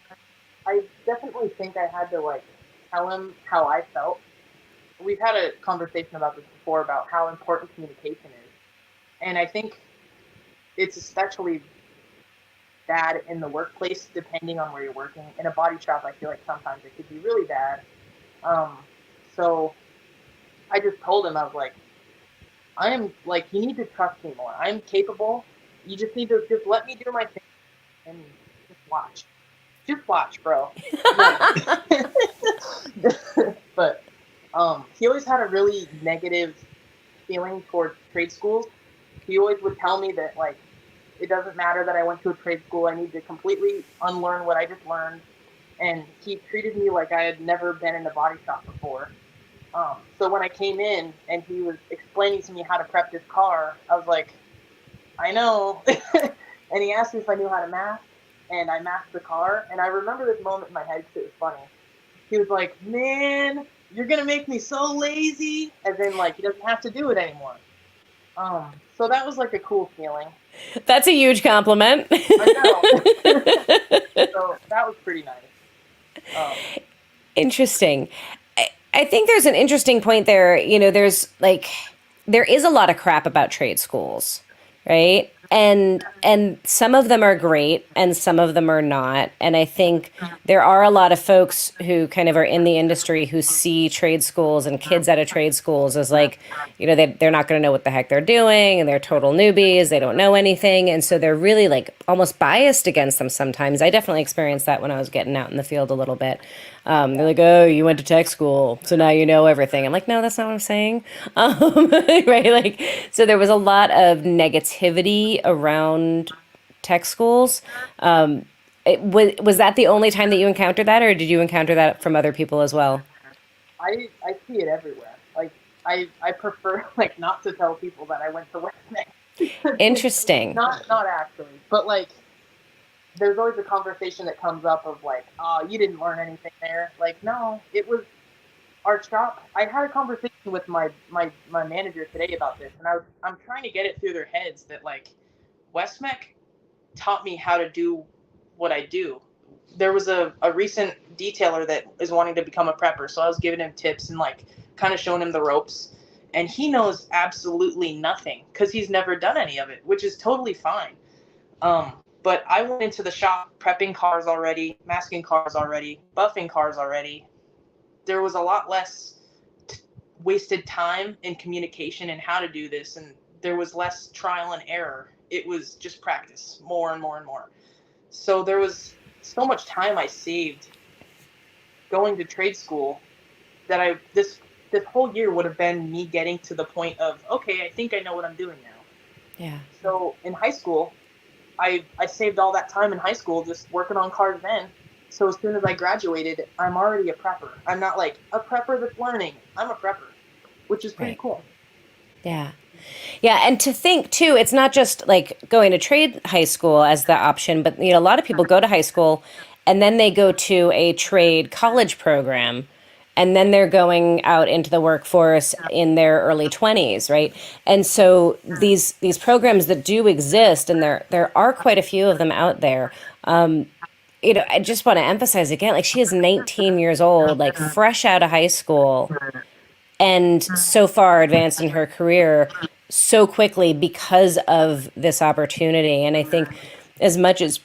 I definitely think I had to like tell him how I felt. We've had a conversation about this before about how important communication is, and I think it's especially bad in the workplace depending on where you're working. In a body shop, I feel like sometimes it could be really bad. Um, so I just told him, I was like, I am like, you need to trust me more. I'm capable. You just need to just let me do my thing and just watch. Just watch, bro. No. But he always had a really negative feeling towards trade schools. He always would tell me that like it doesn't matter that I went to a trade school. I need to completely unlearn what I just learned. And he treated me like I had never been in a body shop before. So when I came in and he was explaining to me how to prep this car, I was like, I know. And he asked me if I knew how to mask, and I masked the car. And I remember this moment in my head because it was funny. He was like, man, you're going to make me so lazy. As in, like, he doesn't have to do it anymore. So that was like a cool feeling. That's a huge compliment. I know. So that was pretty nice. Um, Interesting. I think there's an interesting point there. You know, there's like there is a lot of crap about trade schools, right? And some of them are great and some of them are not. And I think there are a lot of folks who kind of are in the industry who see trade schools and kids out of trade schools as like, they're not going to know what the heck they're doing and they're total newbies. They don't know anything. And so they're really like almost biased against them sometimes. I definitely experienced that when I was getting out in the field a little bit. They're like, oh, you went to tech school, so now you know everything. I'm like, no, that's not what I'm saying. Right? Like, so there was a lot of negativity around tech schools. Was that the only time that you encountered that, or did you encounter that from other people as well? I see it everywhere. Like I prefer like not to tell people that I went to West Next. Interesting. Not actually, but like there's always a conversation that comes up of like, oh, you didn't learn anything there. Like, no, it was our shop. I had a conversation with my manager today about this, and I'm trying to get it through their heads that like Westmec taught me how to do what I do. There was a recent detailer that is wanting to become a prepper, so I was giving him tips and like kind of showing him the ropes, and he knows absolutely nothing because he's never done any of it, which is totally fine. But I went into the shop prepping cars already, masking cars already, buffing cars already. There was a lot less wasted time in communication and how to do this, and there was less trial and error. It was just practice more and more and more. So there was so much time I saved going to trade school that this whole year would have been me getting to the point of, okay, I think I know what I'm doing now. Yeah. So in high school, I saved all that time in high school just working on cars then. So as soon as I graduated, I'm already a prepper. I'm not like a prepper that's learning. I'm a prepper, which is pretty Right. cool. Yeah. Yeah, and to think too, it's not just like going to trade high school as the option, but a lot of people go to high school and then they go to a trade college program and then they're going out into the workforce in their early 20s, right? And so these programs that do exist, and there are quite a few of them out there. I just want to emphasize again, like she is 19 years old, like fresh out of high school and so far advanced in her career so quickly because of this opportunity. And I think as much as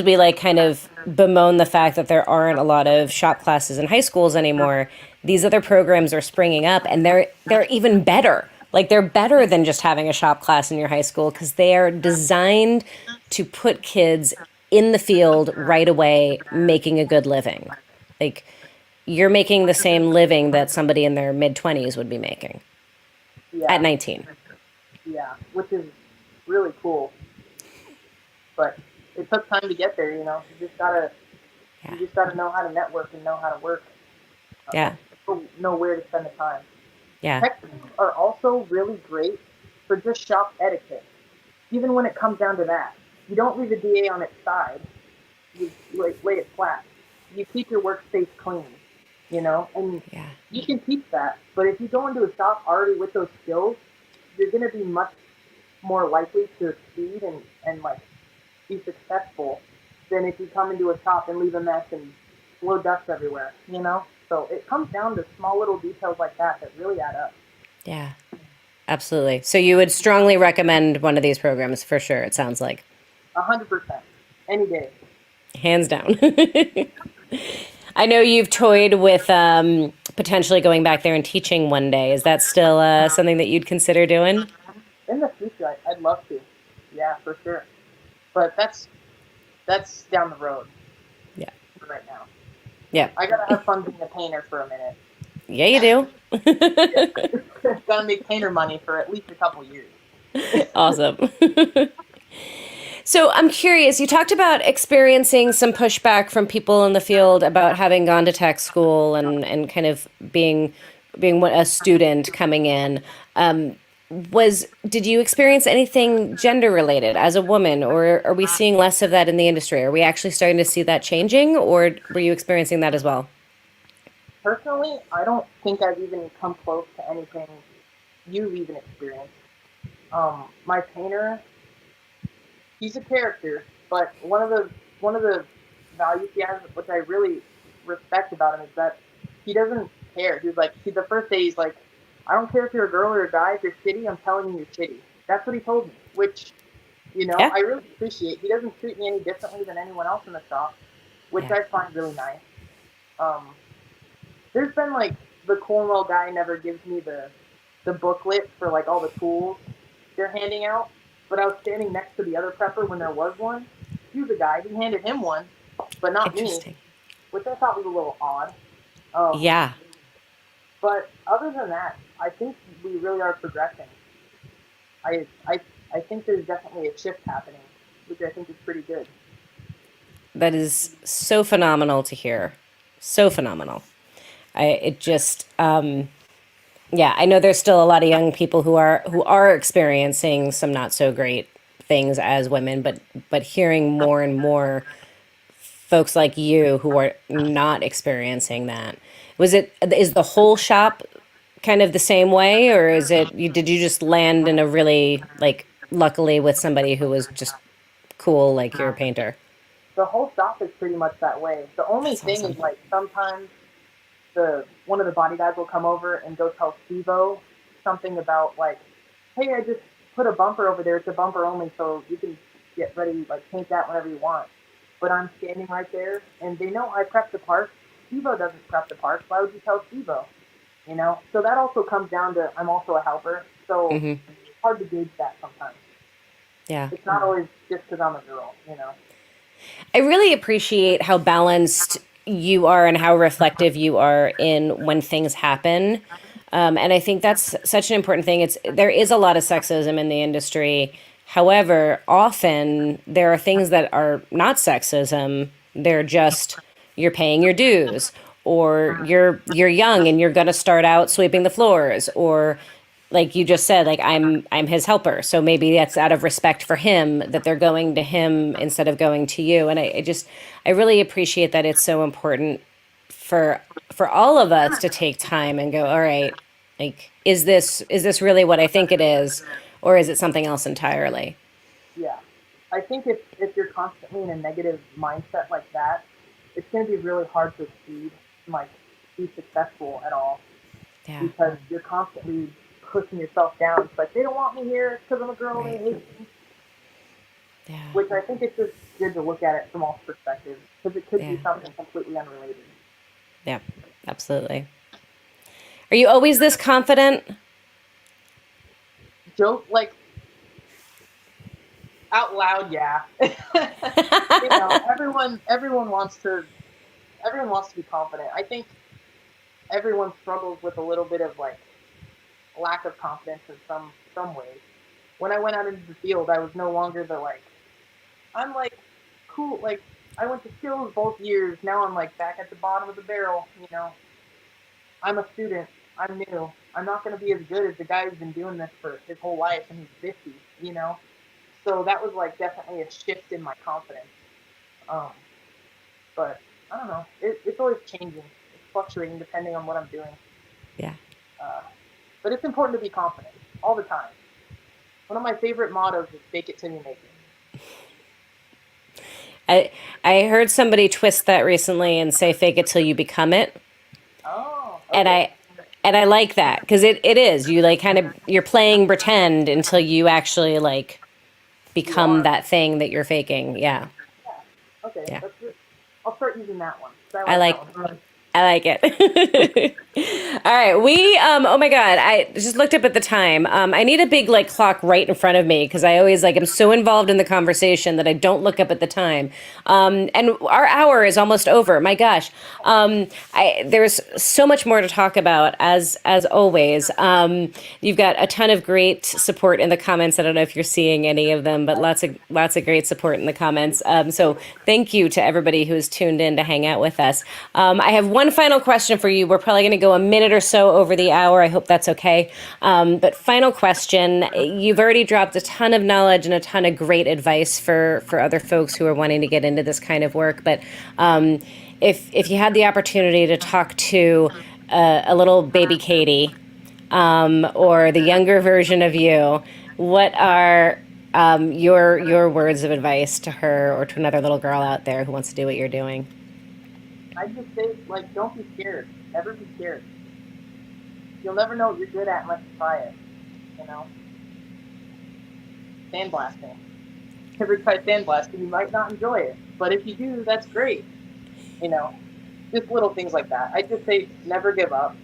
we like kind of bemoan the fact that there aren't a lot of shop classes in high schools anymore, these other programs are springing up and they're even better. Like they're better than just having a shop class in your high school because they are designed to put kids in the field right away making a good living. Like you're making the same living that somebody in their mid 20s would be making at Yeah, 19. yeah, which is really cool. But it took time to get there. Yeah. you just gotta know how to network and know how to work. Yeah. Know where to spend the time. Yeah. Tech are also really great for just shop etiquette. Even when it comes down to that, you don't leave a DA on its side. You lay it flat. You keep your workspace clean, and Yeah. you can teach that. But if you go into a shop already with those skills, you're going to be much more likely to succeed and like be successful than if you come into a shop and leave a mess and blow dust everywhere. So it comes down to small little details like that that really add up. Yeah. Absolutely. So you would strongly recommend one of these programs for sure, it sounds like. 100%. Any day. Hands down. I know you've toyed with potentially going back there and teaching one day. Is that still something that you'd consider doing? In the future, I'd love to. Yeah, for sure. But that's down the road Yeah. right now. Yeah. I gotta have fun being a painter for a minute. Yeah, you do. Gotta make painter money for at least a couple years. Awesome. So I'm curious, you talked about experiencing some pushback from people in the field about having gone to tech school and kind of being a student coming in. Did you experience anything gender related as a woman, or are we seeing less of that in the industry? Are we actually starting to see that changing, or were you experiencing that as well? Personally, I don't think I've even come close to anything you've even experienced. My painter, he's a character, but one of the values he has, which I really respect about him, is that he doesn't care. He's like, the first day he's like, I don't care if you're a girl or a guy. If you're shitty, I'm telling you you're shitty. That's what he told me, which Yeah. I really appreciate. He doesn't treat me any differently than anyone else in the shop, which Yeah. I find really nice. Um, there's been like the Cornwell guy never gives me the booklet for like all the tools they're handing out, but I was standing next to the other prepper when there was one. He was a guy. He handed him one, but not me, Interesting. which I thought was a little odd. Um, Yeah. but other than that, I think we really are progressing. I I I think there's definitely a shift happening, which I think is pretty good. That is so phenomenal to hear. So phenomenal. It just yeah, I know there's still a lot of young people who are experiencing some not so great things as women, but hearing more and more folks like you who are not experiencing that. Is the whole shop kind of the same way, or is it did you just land in a really like luckily with somebody who was just cool like your painter? The whole shop is pretty much that way. The only That's thing awesome. is like sometimes the one of the body guys will come over and go tell Stevo something about like, hey, I just put a bumper over there. It's a bumper only, so you can get ready, like paint that whenever you want. But I'm standing right there, and they know I prep the parts. Stevo doesn't prep the parts. Why would you tell Stevo? So that also comes down to I'm also a helper, so it's hard to gauge that sometimes. Yeah. It's not always just because I'm a girl. I really appreciate how balanced you are and how reflective you are in when things happen. And I think that's such an important thing. There is a lot of sexism in the industry. However, often there are things that are not sexism. They're just you're paying your dues, or you're young and you're going to start out sweeping the floors, or like you just said, like I'm his helper, so maybe that's out of respect for him that they're going to him instead of going to you. And I really appreciate that it's so important for all of us to take time and go, all right, like is this really what I think it is, or is it something else entirely? Yeah. I think if you're constantly in a negative mindset like that, it's going to be really hard to succeed and like be successful at all Yeah, because you're constantly pushing yourself down. It's like they don't want me here because I'm a girl. They right. hate me. Yeah, Which I think it's just good to look at it from all perspectives because it could yeah, be something completely unrelated. yeah, absolutely. Are you always this confident? Joke like out loud, yeah. Everyone wants to be confident. I think everyone struggles with a little bit of like lack of confidence in some ways. When I went out into the field, I was no longer the like I'm like cool like I went to skills both years. Now I'm like back at the bottom of the barrel. I'm a student. I'm new. I'm not going to be as good as the guy who's been doing this for his whole life and he's 50. So that was like definitely a shift in my confidence. Um, but I don't know. It's always changing. It's fluctuating depending on what I'm doing. Yeah. Uh, but it's important to be confident all the time. One of my favorite mottos is "Fake it till you make it." I I heard somebody twist that recently and say fake it till you become it. Oh, And okay. I like that because it is you like kind of you're playing pretend until you actually like You become are. that thing that you're faking. Yeah. Yeah. Okay. Yeah. That's good. I'll start using that one. I I like like that one. I like it. All right, we oh my god, I just looked up at the time. I need a big like clock right in front of me because I always like am so involved in the conversation that I don't look up at the time. And our hour is almost over. My gosh, there's so much more to talk about as always. You've got a ton of great support in the comments. I don't know if you're seeing any of them, but lots of great support in the comments. So thank you to everybody who's tuned in to hang out with us. I have one final question for you. We're probably going to go a minute or so over the hour. I hope that's okay. But final question: you've already dropped a ton of knowledge and a ton of great advice for other folks who are wanting to get into this kind of work. But if you had the opportunity to talk to a little baby Katie or the younger version of you, what are your words of advice to her or to another little girl out there who wants to do what you're doing? I just say like, don't be scared. Never be scared. You'll never know what you're good at unless you try it. You know, sandblasting. Ever try sandblasting? You might not enjoy it, but if you do, that's great. You know, just little things like that. I just say never give up.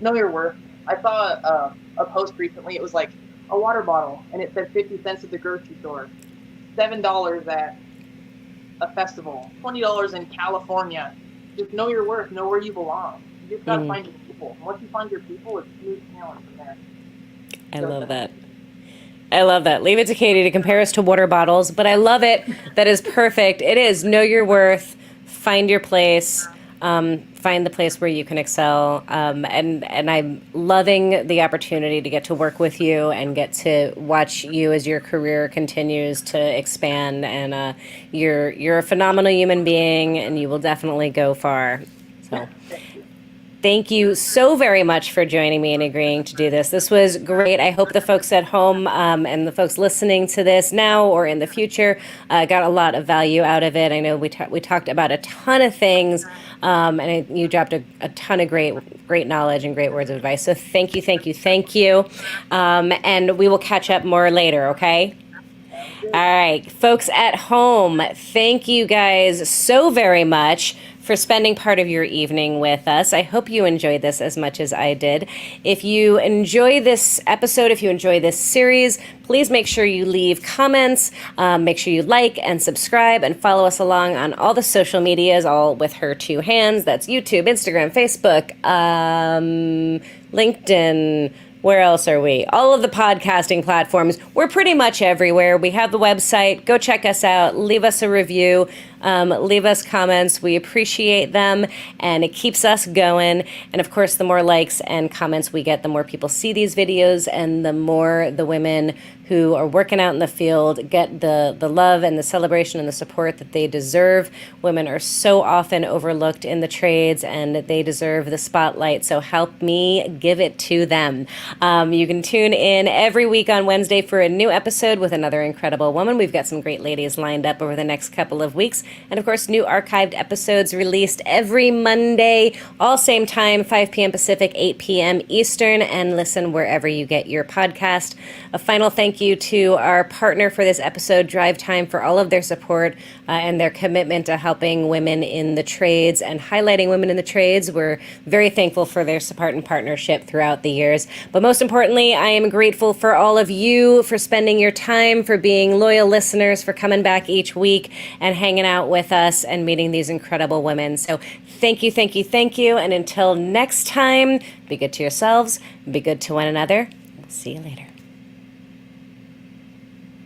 Know your worth. I saw a post recently. It was like a water bottle, and it said 50 cents at the grocery store, $7 at a festival, $20 in California. Just know your worth. Know where you belong. You just gotta find your people. And once you find your people, it's smooth sailing from there. I love that. I love that. Leave it to Kaity to compare us to water bottles, but I love it. That is perfect. It is know your worth, find your place, find the place where you can excel. And I'm loving the opportunity to get to work with you and get to watch you as your career continues to expand. And you're a phenomenal human being, and you will definitely go far. So. Thank you so very much for joining me and agreeing to do this. This was great. I hope the folks at home and the folks listening to this now or in the future got a lot of value out of it. I know we talked about a ton of things, and you dropped a ton of great knowledge and great words of advice. So thank you. And we will catch up more later, okay? All right, folks at home, thank you guys so very much for spending part of your evening with us. I hope you enjoyed this as much as I did. If you enjoy this episode, if you enjoy this series, please make sure you leave comments, make sure you like and subscribe and follow us along on all the social medias, all with her two hands. That's YouTube, Instagram, Facebook, LinkedIn. Where else are we? All of the podcasting platforms. We're pretty much everywhere. We have the website. Go check us out. Leave us a review. Leave us comments. We appreciate them, and it keeps us going. And of course, the more likes and comments we get, the more people see these videos, and the more the women who are working out in the field get the love and the celebration and the support that they deserve. Women are so often overlooked in the trades, and they deserve the spotlight. So help me give it to them. You can tune in every week on Wednesday for a new episode with another incredible woman. We've got some great ladies lined up over the next couple of weeks. And of course, new archived episodes released every Monday, all same time, 5 p.m. Pacific, 8 p.m. Eastern, and listen wherever you get your podcast. A final thank you to our partner for this episode, Drive Time, for all of their support and their commitment to helping women in the trades and highlighting women in the trades. We're very thankful for their support and partnership throughout the years. But most importantly, I am grateful for all of you for spending your time, for being loyal listeners, for coming back each week and hanging out with us and meeting these incredible women. So thank you. And until next time, be good to yourselves, be good to one another. We'll see you later.